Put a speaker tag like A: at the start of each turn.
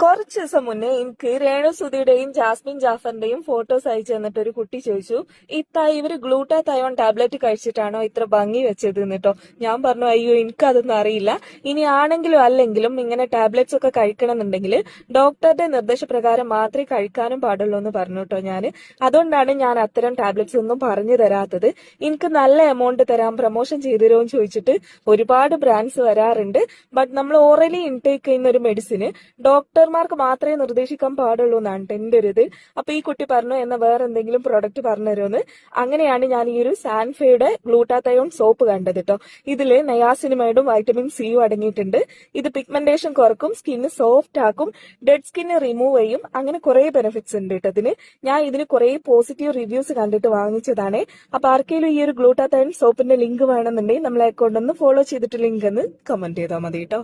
A: കുറച്ച് ദിവസം മുന്നേ എനിക്ക് രേണുസുധിയുടെയും ജാസ്മിൻ ജാഫറിന്റെയും ഫോട്ടോസ് അയച്ചു തന്നിട്ട് ഒരു കുട്ടി ചോദിച്ചു, ഇവര് ഗ്ലൂട്ടാതയോൺ ടാബ്ലറ്റ് കഴിച്ചിട്ടാണോ ഇത്ര ഭംഗി വെച്ചത് എന്നിട്ടോ. ഞാൻ പറഞ്ഞു, അയ്യോ എനിക്കതൊന്നും അറിയില്ല. ഇനി ആണെങ്കിലും അല്ലെങ്കിലും ഇങ്ങനെ ടാബ്ലറ്റ്സ് ഒക്കെ കഴിക്കണമെന്നുണ്ടെങ്കിൽ ഡോക്ടറുടെ നിർദ്ദേശപ്രകാരം മാത്രമേ കഴിക്കാനും പാടുള്ളൂ എന്ന് പറഞ്ഞു കേട്ടോ. അതുകൊണ്ടാണ് ഞാൻ അത്തരം ടാബ്ലറ്റ്സ് ഒന്നും പറഞ്ഞു തരാത്തത്. എനിക്ക് നല്ല എമൗണ്ട് തരാം, പ്രൊമോഷൻ ചെയ്തു തരുമോ എന്ന് ചോദിച്ചിട്ട് ഒരുപാട് ബ്രാൻഡ്സ് വരാറുണ്ട്. ബട്ട് നമ്മൾ ഓറലി ഇൻടേക്ക് ചെയ്യുന്ന ഒരു മെഡിസിന് ഡോക്ടർമാർക്ക് മാത്രമേ നിർദ്ദേശിക്കാൻ പാടുള്ളൂ എന്നാണ് എന്റെ ഒരു ഇത്. അപ്പൊ ഈ കുട്ടി പറഞ്ഞു, എന്നാ വേറെ എന്തെങ്കിലും പ്രൊഡക്റ്റ് പറഞ്ഞു തരുമെന്ന്. അങ്ങനെയാണ് ഞാൻ ഈ ഒരു സാൻഫയുടെ ഗ്ലൂട്ടാതയോൺ സോപ്പ് കണ്ടത് കേട്ടോ. ഇതില് നയാസിനിമൈഡും വൈറ്റമിൻ സിയും അടങ്ങിയിട്ടുണ്ട്. ഇത് പിഗ്മെന്റേഷൻ കുറക്കും, സ്കിന്ന് സോഫ്റ്റ് ആക്കും, ഡെഡ് സ്കിന്ന് റിമൂവ് ചെയ്യും. അങ്ങനെ കുറെ ബെനിഫിറ്റ്സ് ഉണ്ട് കേട്ടോ ഇതിന്. ഞാൻ ഇതിന് കുറെ പോസിറ്റീവ് റിവ്യൂസ് കണ്ടിട്ട് വാങ്ങിച്ചതാണ്. അപ്പൊ ആർക്കെങ്കിലും ഈ ഒരു ഗ്ലൂട്ടാതയോൺ സോപ്പിന്റെ ലിങ്ക് വേണമെന്നുണ്ടെങ്കിൽ നമ്മളെ അക്കൗണ്ട് ഒന്ന് ഫോളോ ചെയ്തിട്ട് ലിങ്ക് ഒന്ന് കമന്റ് ചെയ്താൽ മതി കേട്ടോ.